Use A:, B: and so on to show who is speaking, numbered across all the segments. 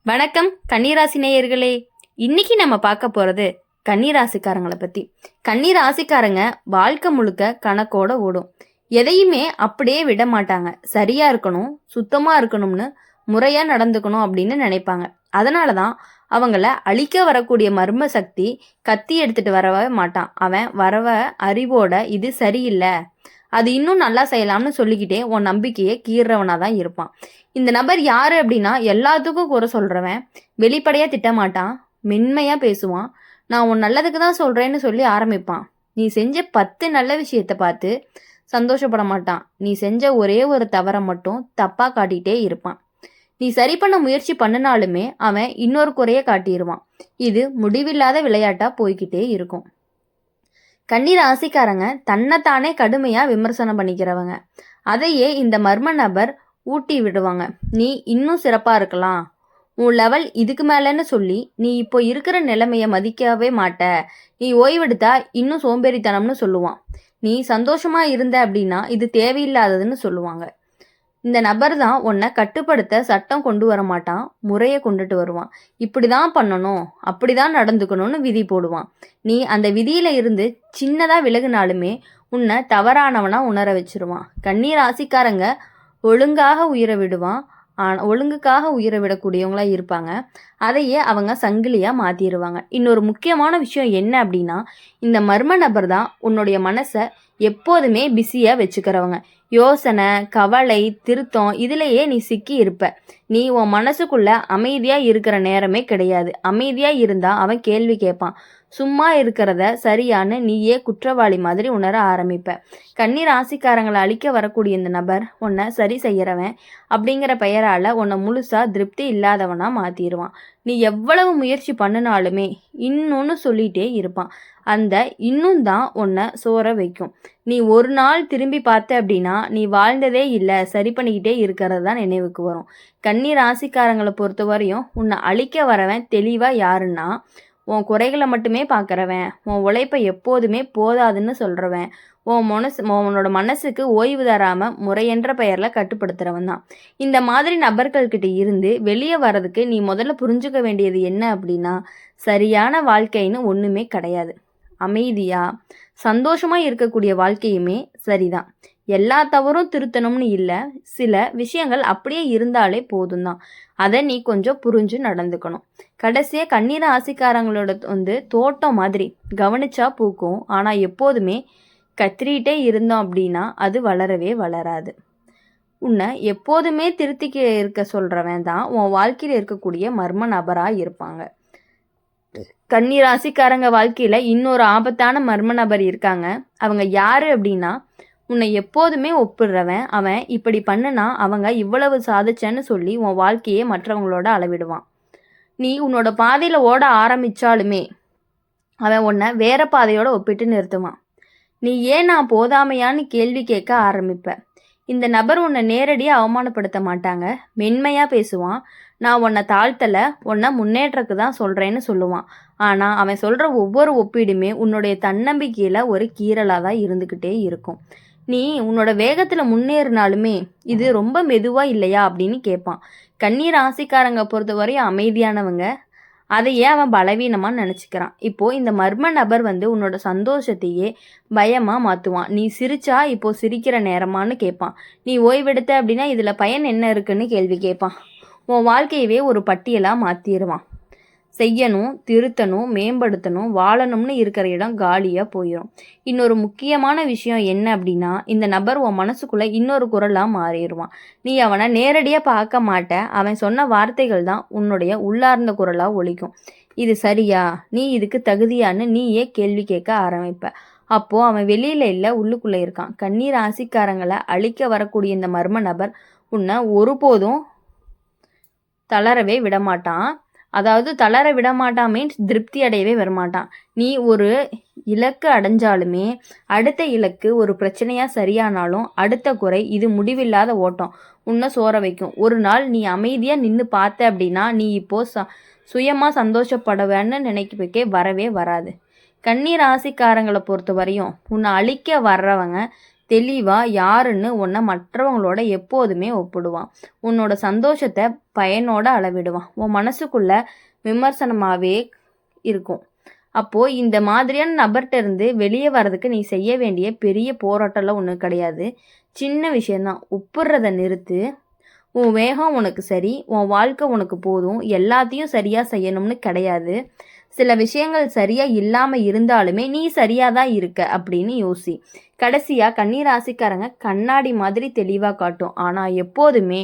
A: வணக்கம் கன்னிராசி நேயர்களே. இன்னைக்கு நம்ம பார்க்க போறது கன்னிராசிக்காரங்களை பத்தி. கன்னிராசிக்காரங்க வாழ்க்கை முழுக்க கணக்கோட ஓடும். எதையுமே அப்படியே விட மாட்டாங்க. சரியா இருக்கணும், சுத்தமா இருக்கணும்னு, முறையா நடந்துக்கணும் அப்படின்னு நினைப்பாங்க. அதனாலதான் அவங்கள அழிக்க வரக்கூடிய மர்ம சக்தி கத்தி எடுத்துட்டு வரவே மாட்டான். அவன் வரவ அறிவோட இது சரியில்லை, அது இன்னும் நல்லா செய்யலாம்னு சொல்லிக்கிட்டே உன் நம்பிக்கையை கீறவனா தான் இருப்பான். இந்த நபர் யாரு அப்படின்னா, எல்லாத்துக்கும் குறை சொல்றவன், வெளிப்படையா திட்டமாட்டான், மென்மையா பேசுவான், நான் உன் நல்லதுக்கு தான் சொல்றேன்னு சொல்லி ஆரம்பிப்பான். நீ செஞ்ச 10 நல்ல விஷயத்த பார்த்து சந்தோஷப்பட மாட்டான். நீ செஞ்ச ஒரே ஒரு தவறை மட்டும் தப்பா காட்டிட்டே இருப்பான். நீ சரி பண்ண முயற்சி பண்ணினாலுமே அவன் இன்னொரு குறைய காட்டிடுவான். இது முடிவில்லாத விளையாட்டா போய்கிட்டே இருக்கும். கன்னி ராசிக்காரங்க தன்னைத்தானே கடுமையா விமர்சனம் பண்ணிக்கிறவங்க. அதையே இந்த மர்ம நபர் ஊட்டி விடுவாங்க. நீ இன்னும் சிறப்பா இருக்கலாம், உன் லெவல் இதுக்கு மேலன்னு சொல்லி நீ இப்போ இருக்கிற நிலைமைய மதிக்கவே மாட்ட, நீ ஓய்வெடுத்தா இன்னும் சோம்பேறித்தனம்னு சொல்லுவான். நீ சந்தோஷமா இருந்த அப்படின்னா இது தேவையில்லாததுன்னு சொல்லுவாங்க. இந்த நபர் தான் உன்னை கட்டுப்படுத்த சட்டம் கொண்டு வர மாட்டான், முறையை கொண்டுட்டு வருவான். இப்படிதான் பண்ணணும், அப்படிதான் நடந்துக்கணும்னு விதி போடுவான். நீ அந்த விதியில இருந்து சின்னதா விலகுனாலுமே உன்னை தவறானவனா உணர வச்சிருவான். கன்னி ராசிக்காரங்க ஒழுங்காக உயிரை விடுவான். ஒழுங்குக்காக உயிரை விடக்கூடியவங்களா இருப்பாங்க. அதையே அவங்க சங்கிலியா மாத்திடுவாங்க. இன்னொரு முக்கியமான விஷயம் என்ன அப்படின்னா, இந்த மர்ம நபர் தான் உன்னுடைய மனசை எப்போதுமே பிஸியா வச்சுக்கிறவங்க. யோசனை, கவலை, திருத்தம் இதுலேயே நீ சிக்கி இருப்ப. நீ உன் மனசுக்குள்ள அமைதியா இருக்கிற நேரமே கிடையாது. அமைதியா இருந்தா அவன் கேள்வி கேட்பான். சும்மா இருக்கிறத சரியான நீயே குற்றவாளி மாதிரி உணர ஆரம்பிப்ப. கன்னி ராசிக்காரங்களை அழிக்க வரக்கூடிய இந்த நபர் உன்னை சரி செய்யறவன் அப்படிங்கிற பெயரால உன்னை முழுசா திருப்தி இல்லாதவனா மாத்திடுவான். நீ எவ்வளவு முயற்சி பண்ணினாலுமே இன்னொன்னு சொல்லிட்டே இருப்பான். அந்த இன்னும் தான் உன்னை சோற வைக்கும். நீ ஒரு நாள் திரும்பி பார்த்த அப்படின்னா நீ வாழ்ந்ததே இல்லை, சரி பண்ணிக்கிட்டே இருக்கிறது தான் நினைவுக்கு வரும். கன்னி ராசிக்காரங்களை பொறுத்த வரையும் உன்னை அழிக்க வரவன் தெளிவா யாருன்னா, உன் குறைகளை மட்டுமே பார்க்குறவன், உன் உழைப்பை எப்போதுமே போதாதுன்னு சொல்கிறவன், உன்னோட மனசுக்கு ஓய்வு தராமல் முறையென்ற பெயரில் கட்டுப்படுத்துகிறவன் தான். இந்த மாதிரி நபர்கள்கிட்ட இருந்து வெளியே வர்றதுக்கு நீ முதல்ல புரிஞ்சுக்க வேண்டியது என்ன அப்படின்னா, சரியான வாழ்க்கைன்னு ஒன்றுமே கிடையாது. அமைதியாக சந்தோஷமாக இருக்கக்கூடிய வாழ்க்கையுமே சரிதான். எல்லா தவறும் திருத்தணும்னு இல்லை, சில விஷயங்கள் அப்படியே இருந்தாலே போதும் தான். அதை நீ கொஞ்சம் புரிஞ்சு நடந்துக்கணும். கடைசியாக கண்ணீர் ஆசிக்காரங்களோட தோட்டம் மாதிரி கவனிச்சா பூக்கும், ஆனால் எப்போதுமே கத்திரிட்டே இருந்தோம் அப்படின்னா அது வளரவே வளராது. உன்னை எப்போதுமே திருத்திக்க இருக்க சொல்கிறவன் தான் உன் வாழ்க்கையில் இருக்கக்கூடிய மர்ம நபராக இருப்பாங்க. கன்னி ராசிக்காரங்க வாழ்க்கையில் இன்னொரு ஆபத்தான மர்ம நபர் இருக்காங்க. அவங்க யாரு அப்படின்னா, உன்னை எப்போதுமே ஒப்பிடுறவன். அவன் இப்படி பண்ணுனா அவங்க இவ்வளவு சாதிச்சேன்னு சொல்லி உன் வாழ்க்கையே மற்றவங்களோட அளவிடுவான். நீ உன்னோட பாதையில் ஓட ஆரம்பித்தாலுமே அவன் உன்னை வேற பாதையோட ஒப்பிட்டு நிறுத்துவான். நீ ஏன் நான் போதாமையான்னு கேள்வி கேட்க ஆரம்பிப்ப. இந்த நபர் உன்னை நேரடியாக அவமானப்படுத்த மாட்டாங்க, மென்மையாக பேசுவான். நான் உன்னை தாழ்த்தலை, உன்னை முன்னேற்றக்கு தான் சொல்கிறேன்னு சொல்லுவான். ஆனால் அவன் சொல்கிற ஒவ்வொரு ஒப்பீடுமே உன்னுடைய தன்னம்பிக்கையில் ஒரு கீறலாக தான் இருந்துக்கிட்டே இருக்கும். நீ உன்னோட வேகத்தில் முன்னேறினாலுமே இது ரொம்ப மெதுவாக இல்லையா அப்படின்னு கேட்பான். கன்னி ராசிக்காரங்க பொறுத்தவரையும் அமைதியானவங்க. அதையே அவன் பலவீனமாக நினச்சிக்கிறான். இப்போது இந்த மர்ம நபர் உன்னோட சந்தோஷத்தையே பயமாக மாற்றுவான். நீ சிரிச்சா இப்போ சிரிக்கிற நேரமானு கேட்பான். நீ ஓய்வெடுத்த அப்படின்னா இதில் பயன் என்ன இருக்குன்னு கேள்வி கேட்பான். உன் வாழ்க்கையவே ஒரு பட்டியலாக மாற்றிடுவான். செய்யணும், திருத்தணும், மேம்படுத்தணும், வாழணும்னு இருக்கிற இடம் காலியாக போயிடும். இன்னொரு முக்கியமான விஷயம் என்ன அப்படின்னா, இந்த நபர் உன் மனசுக்குள்ளே இன்னொரு குரலாக மாறிடுவான். நீ அவனை நேரடியாக பார்க்க மாட்ட, அவன் சொன்ன வார்த்தைகள் தான் உன்னுடைய உள்ளார்ந்த குரலாக ஒலிக்கும். இது சரியா, நீ இதுக்கு தகுதியான்னு நீயே கேள்வி கேட்க ஆரம்பிப்ப. அப்போது அவன் வெளியில் இல்லை, உள்ளுக்குள்ளே இருக்கான். கன்னி ராசிக்காரங்களை அழிக்க வரக்கூடிய இந்த மர்ம நபர் உன்னை ஒருபோதும் தளரவே விடமாட்டான். அதாவது தளர விடமாட்டான் மீன்ஸ் திருப்தி அடையவே வரமாட்டான். நீ ஒரு இலக்கு அடைஞ்சாலுமே அடுத்த இலக்கு ஒரு பிரச்சனையாக சரியானாலும் அடுத்த குறை இது முடிவில்லாத ஓட்டம் உன்னை சோற வைக்கும். ஒரு நாள் நீ அமைதியாக நின்று பார்த்த அப்படின்னா நீ இப்போது சுயமாக சந்தோஷப்படுவேன்னு நினைக்கவே வரவே வராது. கன்னி ராசிக்காரங்களை பொறுத்த வரையும் உன்னை அழிக்க வர்றவங்க தெளிவாக யாருன்னு உன்னை மற்றவங்களோட எப்போதுமே ஒப்பிடுவான். உன்னோட சந்தோஷத்தை பயனோட அளவிடுவான். உன் மனசுக்குள்ள விமர்சனமாகவே இருக்கும். அப்போது இந்த மாதிரியான நபர்கிட்ட இருந்து வெளியே வர்றதுக்கு நீ செய்ய வேண்டிய பெரிய போராட்டம்லாம் ஒன்றும் கிடையாது. சின்ன விஷயந்தான். ஒப்புடுறத நிறுத்து. உன் வேகம் உனக்கு சரி, உன் வாழ்க்கை உனக்கு போதும். எல்லாத்தையும் சரியாக செய்யணும்னு கிடையாது. சில விஷயங்கள் சரியாக இல்லாமல் இருந்தாலுமே நீ சரியாக தான் இருக்க அப்படின்னு யோசி. கடைசியாக கன்னிராசிக்காரங்க கண்ணாடி மாதிரி தெளிவாக காட்டும். ஆனால் எப்போதுமே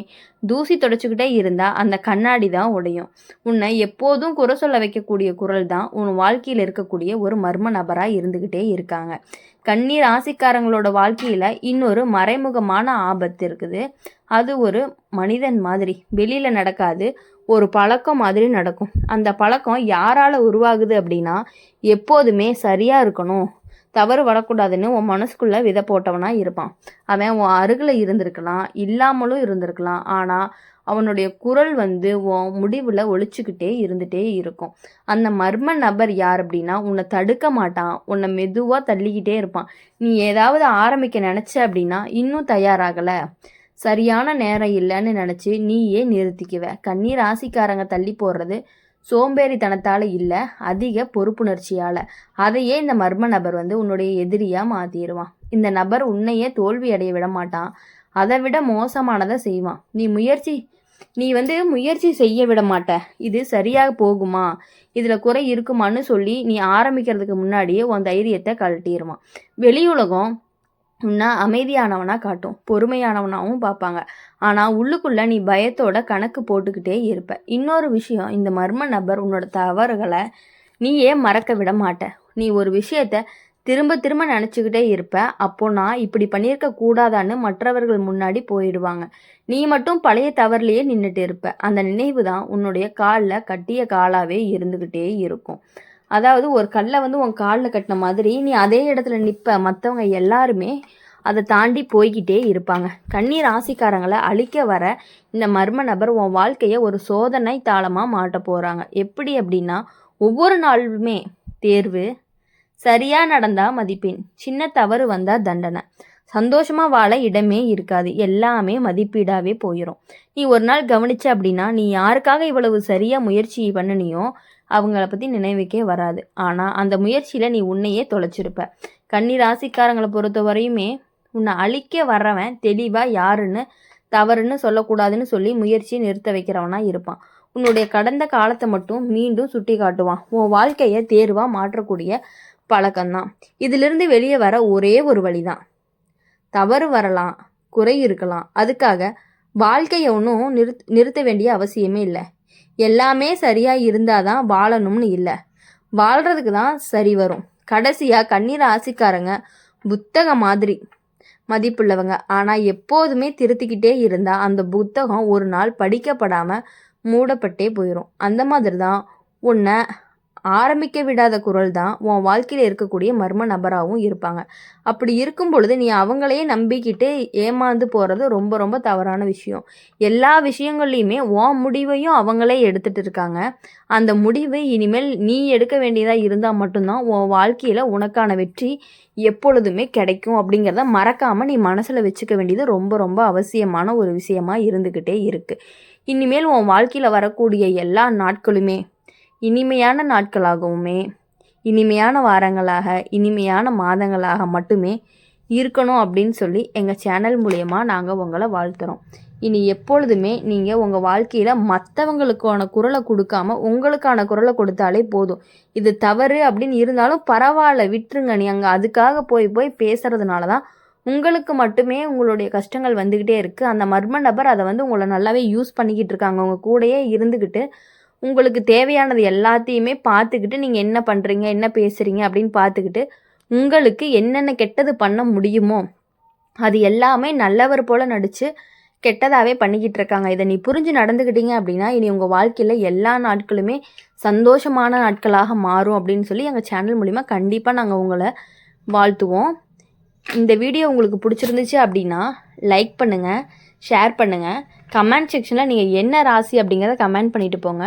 A: தூசி தொடச்சிக்கிட்டே இருந்தால் அந்த கண்ணாடி தான் உடையும். உன்னை எப்போதும் குறை சொல்ல வைக்கக்கூடிய குரல் தான் உன் வாழ்க்கையில் இருக்கக்கூடிய ஒரு மர்ம நபராக இருந்துக்கிட்டே இருக்காங்க. கன்னிராசிக்காரங்களோட வாழ்க்கையில் இன்னொரு மறைமுகமான ஆபத்து இருக்குது. அது ஒரு மனிதன் மாதிரி வெளியில் நடக்காது, ஒரு பழக்கம் மாதிரி நடக்கும். அந்த பழக்கம் யாரால் உருவாகுது அப்படின்னா, எப்போதுமே சரியாக இருக்கணும், தவறு வரக்கூடாதுன்னு உன் மனசுக்குள்ளே விதை போட்டவனா இருப்பான். அவன் உன் அருகில் இருந்திருக்கலாம், இல்லாமலும் இருந்திருக்கலாம். ஆனால் அவனுடைய குரல் உன் முடிவில் ஒழிச்சுக்கிட்டே இருந்துகிட்டே இருக்கும். அந்த மர்ம நபர் யார் அப்படின்னா, உன்னை தடுக்க மாட்டான், உன்னை மெதுவாக தள்ளிக்கிட்டே இருப்பான். நீ ஏதாவது ஆரம்பிக்க நினச்ச அப்படின்னா இன்னும் தயாராகலை, சரியான நேரம் இல்லைன்னு நினச்சி நீயே நிறுத்திக்குவ. கண்ணீர் ராசிக்காரங்க தள்ளி போடுறது சோம்பேறித்தனத்தால் இல்லை, அதிக பொறுப்புணர்ச்சியால். அதையே இந்த மர்ம நபர் உன்னுடைய எதிரியாக மாற்றிடுவான். இந்த நபர் உன்னையே தோல்வி அடைய விட மாட்டான், அதை விட மோசமானதை செய்வான். நீ முயற்சி செய்ய விட மாட்ட. இது சரியாக போகுமா, இதில் குறை இருக்குமான்னு சொல்லி நீ ஆரம்பிக்கிறதுக்கு முன்னாடியே உன் தைரியத்தை கழட்டிடுவான். வெளியுலகம் உன்னை அமைதியானவனாக காட்டும், பொறுமையானவனாகவும் பார்ப்பாங்க. ஆனால் உள்ளுக்குள்ளே நீ பயத்தோட கணக்கு போட்டுக்கிட்டே இருப்ப. இன்னொரு விஷயம், இந்த மர்ம நபர் உன்னோட தவறுகளை நீயே மறக்க விட மாட்ட. நீ ஒரு விஷயத்த திரும்ப திரும்ப நினச்சிக்கிட்டே இருப்ப. அப்போ நான் இப்படி பண்ணியிருக்க கூடாதான்னு மற்றவர்கள் முன்னாடி போயிடுவாங்க. நீ மட்டும் பழைய தவறுலையே நின்றுட்டு இருப்ப. அந்த நினைவு தான் உன்னுடைய காலில் கட்டிய காலாகவே இருந்துக்கிட்டே இருக்கும். அதாவது ஒரு கல்லை உன் காலில் கட்டின மாதிரி நீ அதே இடத்துல நிற்ப. மற்றவங்க எல்லாருமே அதை தாண்டி போய்கிட்டே இருப்பாங்க. கண்ணீர் ராசிக்காரங்களை அழிக்க வர இந்த மர்ம நபர் உன் வாழ்க்கையை ஒரு சோதனை தாளமாக மாட்ட போகிறாங்க. எப்படி அப்படின்னா, ஒவ்வொரு நாளுமே தேர்வு, சரியாக நடந்தால் மதிப்பெண், சின்ன தவறு வந்தால் தண்டனை. சந்தோஷமாக வாழ இடமே இருக்காது, எல்லாமே மதிப்பீடாகவே போயிடும். நீ ஒரு நாள் கவனிச்ச அப்படின்னா, நீ யாருக்காக இவ்வளவு சரியாக முயற்சி பண்ணினியோ அவங்கள பற்றி நினைவுக்கே வராது. ஆனால் அந்த முயற்சியில் நீ உன்னையே தொலைச்சிருப்ப. கன்னி ராசிக்காரங்களை பொறுத்த வரையுமே உன்னை அழிக்க வர்றவன் தெளிவாக யாருன்னு தவறுன்னு சொல்லக்கூடாதுன்னு சொல்லி முயற்சியை நிறுத்த வைக்கிறவனா இருப்பான். உன்னுடைய கடந்த காலத்தை மட்டும் மீண்டும் சுட்டி காட்டுவான். உன் வாழ்க்கையை தேர்வாக மாற்றக்கூடிய பழக்கம்தான். இதிலிருந்து வெளியே வர ஒரே ஒரு வழிதான். தவறு வரலாம், குறை இருக்கலாம், அதுக்காக வாழ்க்கையை ஒன்றும் நிறுத்த வேண்டிய அவசியமே இல்லை. எல்லாமே சரியாக இருந்தால் தான் வாழணும்னு இல்லை, வாழ்கிறதுக்கு தான் சரி வரும். கடைசியாக கண்ணீர் ராசிக்காரங்க புத்தகம் மாதிரி மதிப்புள்ளவங்க. ஆனால் எப்போதுமே திருத்திக்கிட்டே இருந்தால் அந்த புத்தகம் ஒரு நாள் படிக்கப்படாமல் மூடப்பட்டே போயிடும். அந்த மாதிரி தான் உன்னை ஆரம்பிக்க விடாத குரல் தான் உன் வாழ்க்கையில் இருக்கக்கூடிய மர்ம நபராகவும் இருப்பாங்க. அப்படி இருக்கும் பொழுது நீ அவங்களையே நம்பிக்கிட்டு ஏமாந்து போகிறது ரொம்ப ரொம்ப தவறான விஷயம். எல்லா விஷயங்கள்லையுமே உன் முடிவையும் அவங்களே எடுத்துகிட்டு இருக்காங்க. அந்த முடிவு இனிமேல் நீ எடுக்க வேண்டியதாக இருந்தால் மட்டும்தான் உன் வாழ்க்கையில் உனக்கான வெற்றி எப்பொழுதுமே கிடைக்கும். அப்படிங்கிறத மறக்காமல் நீ மனசில் வச்சுக்க வேண்டியது ரொம்ப ரொம்ப அவசியமான ஒரு விஷயமா இருந்துக்கிட்டே இருக்குது. இனிமேல் உன் வாழ்க்கையில் வரக்கூடிய எல்லா நாட்களுமே இனிமையான நாட்களாகவுமே, இனிமையான வாரங்களாக, இனிமையான மாதங்களாக மட்டுமே இருக்கணும் அப்படின்னு சொல்லி எங்கள் சேனல் மூலயமா நாங்கள் உங்களை வாழ்த்துறோம். இனி எப்பொழுதுமே நீங்கள் உங்கள் வாழ்க்கையில் மற்றவங்களுக்கான குரலை கொடுக்காம உங்களுக்கான குரலை கொடுத்தாலே போதும். இது தவறு அப்படின்னு இருந்தாலும் பரவாயில்ல, விட்டுருங்க. நீ அங்கே அதுக்காக போய் பேசுகிறதுனால தான் உங்களுக்கு மட்டுமே உங்களுடைய கஷ்டங்கள் வந்துக்கிட்டே இருக்குது. அந்த மர்ம நபர் அதை உங்களை நல்லாவே யூஸ் பண்ணிக்கிட்டு இருக்காங்க. உங்கள் கூடயே இருந்துக்கிட்டு உங்களுக்கு தேவையானது எல்லாத்தையுமே பார்த்துக்கிட்டு நீங்கள் என்ன பண்ணுறீங்க, என்ன பேசுகிறீங்க அப்படின்னு பார்த்துக்கிட்டு உங்களுக்கு என்னென்ன கெட்டது பண்ண முடியுமோ அது எல்லாமே நல்லவர் போல் நடித்து கெட்டதாகவே பண்ணிக்கிட்டு இருக்காங்க. இதை நீ புரிஞ்சு நடந்துக்கிட்டீங்க அப்படின்னா இனி உங்கள் வாழ்க்கையில் எல்லா நாட்களுமே சந்தோஷமான நாட்களாக மாறும் அப்படின்னு சொல்லி எங்கள் சேனல் மூலிமா கண்டிப்பாக நாங்கள் உங்களை வாழ்த்துவோம். இந்த வீடியோ உங்களுக்கு பிடிச்சிருந்துச்சு அப்படின்னா லைக் பண்ணுங்கள், ஷேர் பண்ணுங்கள், கமெண்ட் செக்ஷனில் நீங்கள் என்ன ராசி அப்படிங்கிறத கமெண்ட் பண்ணிட்டு போங்க.